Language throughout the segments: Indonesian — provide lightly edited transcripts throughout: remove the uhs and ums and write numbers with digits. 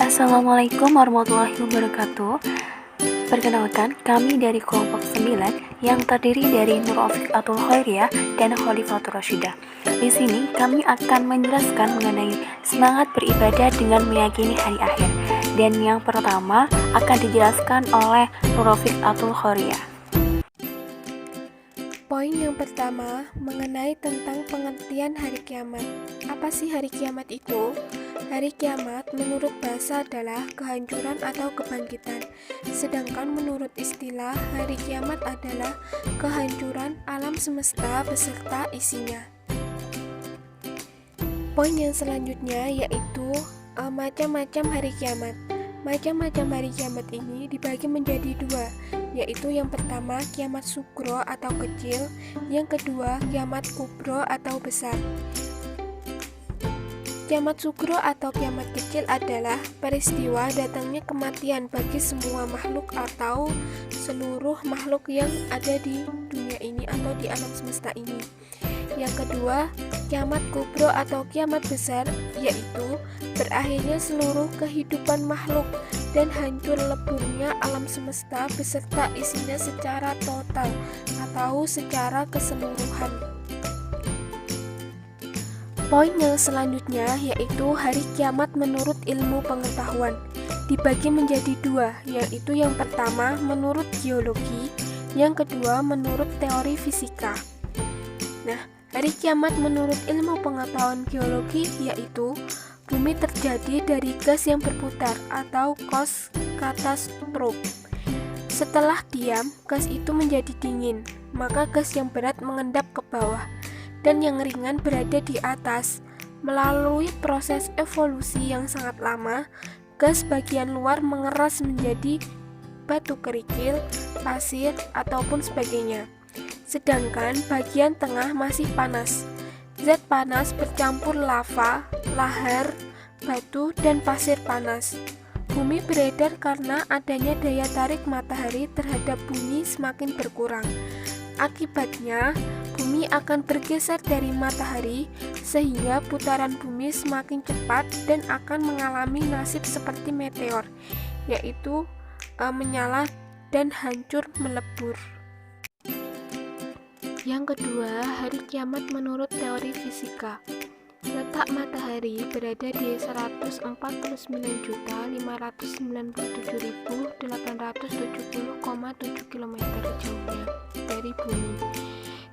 Assalamualaikum warahmatullahi wabarakatuh. Perkenalkan, kami dari kelompok 9 yang terdiri dari Nur Afiqatul Khairiyah dan Khalifatul Rasyidah. Di sini kami akan menjelaskan mengenai semangat beribadah dengan meyakini hari akhir. Dan yang pertama akan dijelaskan oleh Nur Afiqatul Khairiyah. Poin yang pertama mengenai tentang pengertian hari kiamat. Apa sih hari kiamat itu? Hari kiamat menurut bahasa adalah kehancuran atau kebangkitan. Sedangkan menurut istilah, hari kiamat adalah kehancuran alam semesta beserta isinya. Poin yang selanjutnya yaitu macam-macam hari kiamat. Macam-macam hari kiamat ini dibagi menjadi dua, yaitu yang pertama kiamat sugro atau kecil, yang kedua kiamat kubro atau besar. Kiamat sugro atau kiamat kecil adalah peristiwa datangnya kematian bagi semua makhluk atau seluruh makhluk yang ada di dunia ini atau di alam semesta ini. Yang kedua, kiamat kubro atau kiamat besar, yaitu berakhirnya seluruh kehidupan makhluk dan hancur leburnya alam semesta beserta isinya secara total atau secara keseluruhan. Poin yang selanjutnya yaitu hari kiamat menurut ilmu pengetahuan. Dibagi menjadi dua, yaitu yang pertama menurut geologi, yang kedua menurut teori fisika. Nah, hari kiamat menurut ilmu pengetahuan geologi yaitu bumi terjadi dari gas yang berputar atau gas katastrop. Setelah diam, gas itu menjadi dingin, maka gas yang berat mengendap ke bawah dan yang ringan berada di atas. Melalui proses evolusi yang sangat lama, gas bagian luar mengeras menjadi batu kerikil, pasir, ataupun sebagainya. Sedangkan bagian tengah masih panas. Zat panas bercampur lava, lahar, batu, dan pasir panas. Bumi beredar karena adanya daya tarik matahari terhadap bumi semakin berkurang. Akibatnya, bumi akan bergeser dari matahari sehingga putaran bumi semakin cepat dan akan mengalami nasib seperti meteor, yaitu menyala dan hancur melebur. Yang kedua, hari kiamat menurut teori fisika. Letak matahari berada di 149.597.870,7 km jauhnya dari bumi.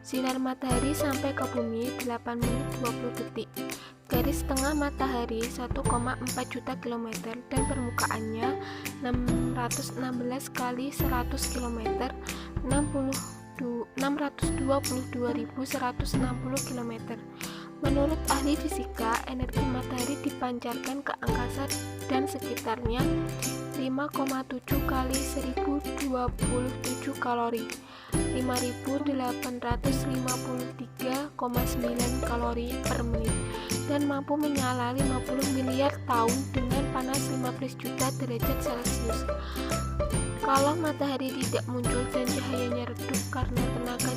Sinar matahari sampai ke bumi 8 menit 20 detik. Garis tengah matahari 1,4 juta km dan permukaannya 616 kali 100 km 622.160 km. Menurut ahli fisika, energi matahari dipancarkan ke angkasa dan sekitarnya 5,7 kali 1027 kalori, 5.853,9 kalori per menit, dan mampu menyala 50 miliar tahun dengan panas 15 juta derajat Celcius. Kalau matahari tidak muncul dan cahayanya redup karena tenaga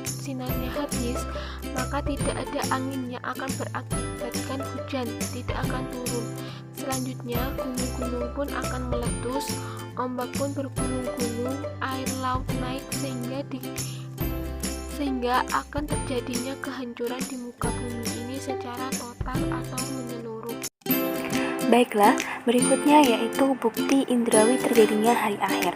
sinarnya habis, maka tidak ada angin yang akan berakibatkan hujan tidak akan turun. Selanjutnya, gunung-gunung pun akan meletus, ombak pun bergulung-gulung, air laut naik sehingga akan terjadinya kehancuran di muka bumi ini secara total atau menyeluruh. Baiklah, berikutnya yaitu bukti indrawi terjadinya hari akhir.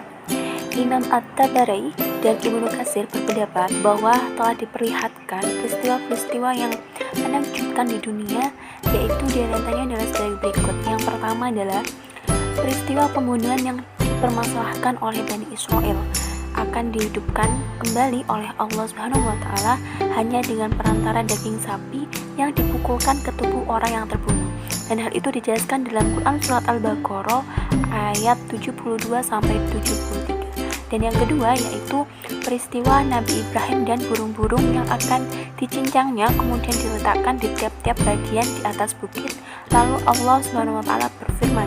Imam At-Tabari dan Ibnu Katsir berpendapat bahwa telah diperlihatkan peristiwa-peristiwa yang menakjubkan di dunia, yaitu diantaranya adalah sebagai berikut. Yang pertama adalah peristiwa pembunuhan yang dipermasalahkan oleh Bani Israel akan dihidupkan kembali oleh Allah Subhanahu wa Ta'ala hanya dengan perantara daging sapi yang dipukulkan ke tubuh orang yang terbunuh. Dan hal itu dijelaskan dalam Quran Surat Al-Baqarah ayat 72-73. Dan yang kedua yaitu peristiwa Nabi Ibrahim dan burung-burung yang akan dicincangnya kemudian diletakkan di tiap-tiap bagian di atas bukit. Lalu Allah Subhanahu wa Ta'ala berfirman,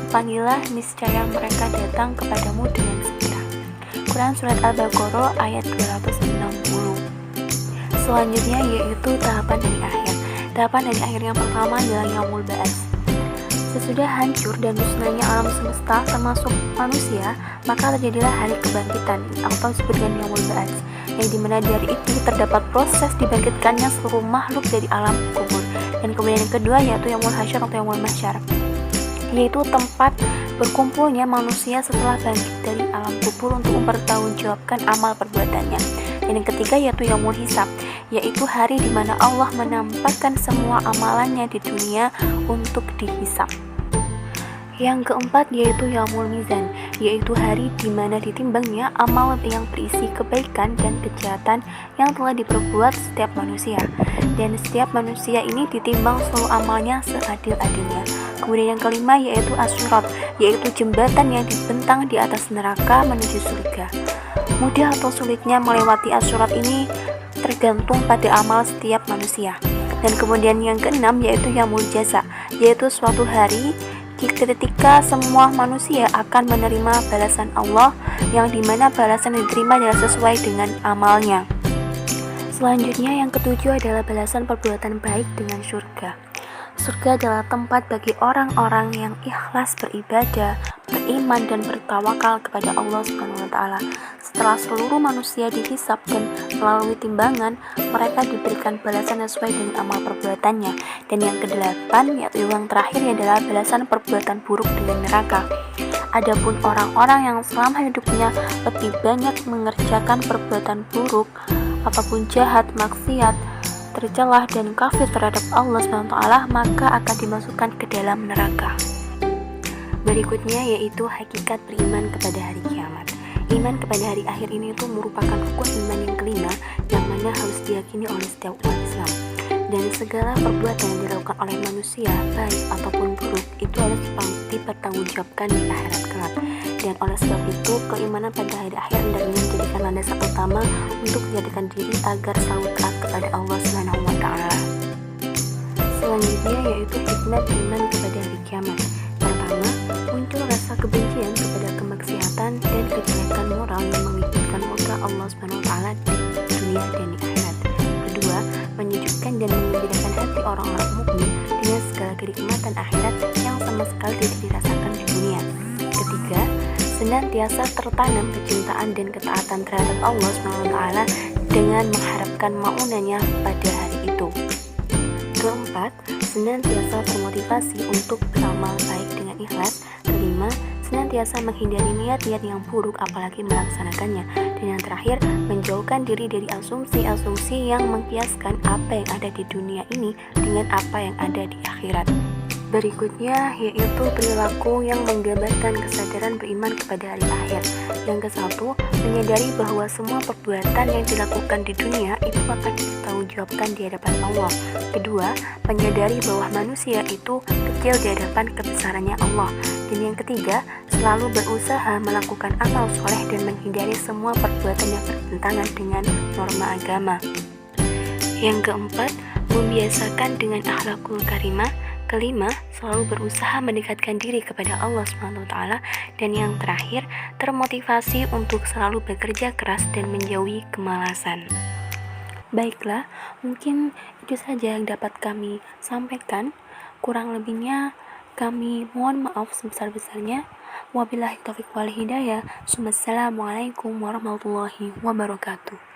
"Panggillah, niscaya mereka datang kepadamu dengan segera." Quran Surat Al-Baqarah ayat 260. Selanjutnya yaitu tahapan dari akhir. Tahapan dari akhir yang pertama adalah Yaumul Ba'ats. Sesudah hancur dan musnahnya alam semesta termasuk manusia, maka terjadilah hari kebangkitan atau disebut dengan yaumul ba'ats, yang dimana dari itu terdapat proses dibangkitkannya seluruh makhluk dari alam kubur. Dan kemudian yang kedua yaitu yaumul hasyar atau yaumul mahsyar, yaitu tempat berkumpulnya manusia setelah bangkit dari alam kubur untuk mempertanggungjawabkan amal perbuatannya. Dan yang ketiga yaitu yaumul hisab, yaitu hari di mana Allah menampakkan semua amalannya di dunia untuk dihisab. Yang keempat yaitu yaumul mizan, yaitu hari di mana ditimbangnya amal yang berisi kebaikan dan kejahatan yang telah diperbuat setiap manusia. Dan setiap manusia ini ditimbang seluruh amalnya seadil-adilnya. Kemudian yang kelima yaitu asyirat, yaitu jembatan yang dibentang di atas neraka menuju surga. Mudah atau sulitnya melewati asyirat ini tergantung pada amal setiap manusia. Dan kemudian yang keenam yaitu yaumul jaza, yaitu suatu hari ketika semua manusia akan menerima balasan Allah, yang dimana balasan yang diterima adalah sesuai dengan amalnya. Selanjutnya yang ketujuh adalah balasan perbuatan baik dengan surga. Surga adalah tempat bagi orang-orang yang ikhlas beribadah, beriman dan bertawakal kepada Allah SWT. Setelah seluruh manusia dihisab dan melalui timbangan, mereka diberikan balasan sesuai dengan amal perbuatannya. Dan yang kedelapan yaitu yang terakhir adalah balasan perbuatan buruk dengan neraka. Adapun orang-orang yang selama hidupnya lebih banyak mengerjakan perbuatan buruk, apapun jahat, maksiat, tercelah dan kafir terhadap Allah SWT, maka akan dimasukkan ke dalam neraka. Berikutnya yaitu hakikat beriman kepada hari kiamat. Iman kepada hari akhir ini itu merupakan rukun iman yang kelima, yang mana harus diyakini oleh setiap umat Islam. Dan segala perbuatan yang dilakukan oleh manusia, baik ataupun buruk, itu harus dipertanggungjawabkan di akhirat kelak. Dan oleh sebab itu, keimanan pada hari akhir hendaknya menjadikan landasan utama untuk menjadikan diri agar selalu taat kepada Allah SWT. Selanjutnya yaitu hikmah iman kepada hari kiamat. Pertama, muncul rasa kebencian kepada kemaksiatan dan kejelekan moral yang memikirkan murka Allah SWT di dunia dan di akhirat. Kedua, menyejukkan dan mengembirakan hati orang-orang mukmin dengan segala kenikmatan akhirat yang sama sekali tidak dirasakan di dunia. Ketiga, senantiasa tertanam kecintaan dan ketaatan terhadap Allah SWT dengan mengharapkan maunannya pada hari itu. Keempat, senantiasa termotivasi untuk beramal baik dengan ikhlas. Kelima, senantiasa menghindari niat-niat yang buruk apalagi melaksanakannya. Dan yang terakhir, menjauhkan diri dari asumsi-asumsi yang mengkiaskan apa yang ada di dunia ini dengan apa yang ada di akhirat. Berikutnya yaitu perilaku yang menggambarkan kesadaran beriman kepada hari akhir. Yang kesatu, menyadari bahwa semua perbuatan yang dilakukan di dunia itu akan dipertanggungjawabkan di hadapan Allah. Kedua, menyadari bahwa manusia itu kecil di hadapan kebesarannya Allah. Dan yang ketiga, selalu berusaha melakukan amal soleh dan menghindari semua perbuatan yang bertentangan dengan norma agama. Yang keempat, membiasakan dengan akhlakul karimah. Kelima, selalu berusaha mendekatkan diri kepada Allah SWT. Dan yang terakhir, termotivasi untuk selalu bekerja keras dan menjauhi kemalasan. Baiklah, mungkin itu saja yang dapat kami sampaikan. Kurang lebihnya kami mohon maaf sebesar-besarnya. Wabillahi taufiq wal hidayah. Wassalamualaikum warahmatullahi wabarakatuh.